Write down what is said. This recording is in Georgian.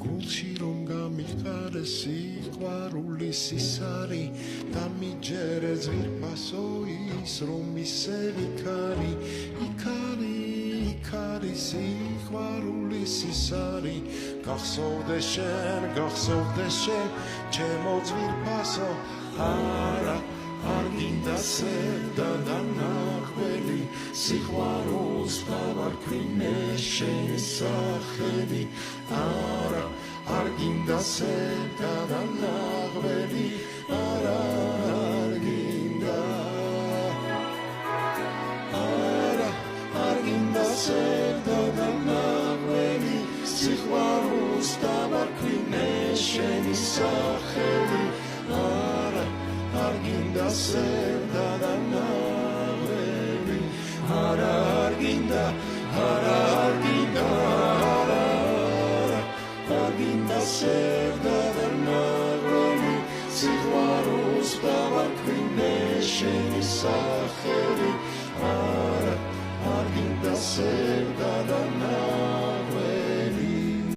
გულში რომ გამიხარე სიყვარული სისარი და მიჯერე ძვირფასო ის რომ ისე იქარი იქარი სიყვარული სისარი გახსოვდე შენ ჩემო ძვირფასო არა არ გინდა სევდა და ნახველი სიყვარულს გავარქვინე შენი სახელი არა არ გინდა სევდა და ნახველი არა არ გინდა არა არ გინდა სევდა და ნახველი სიყვარულს გავარქვინე შენი სახელი არა არ გინდა სევდა და ნახველი არა არ გინდა არა არ გინდა არ გინდა სევდა და ნახველი სიყვარულს გავარქვინე შენი სახელი არა არ გინდა სევდა და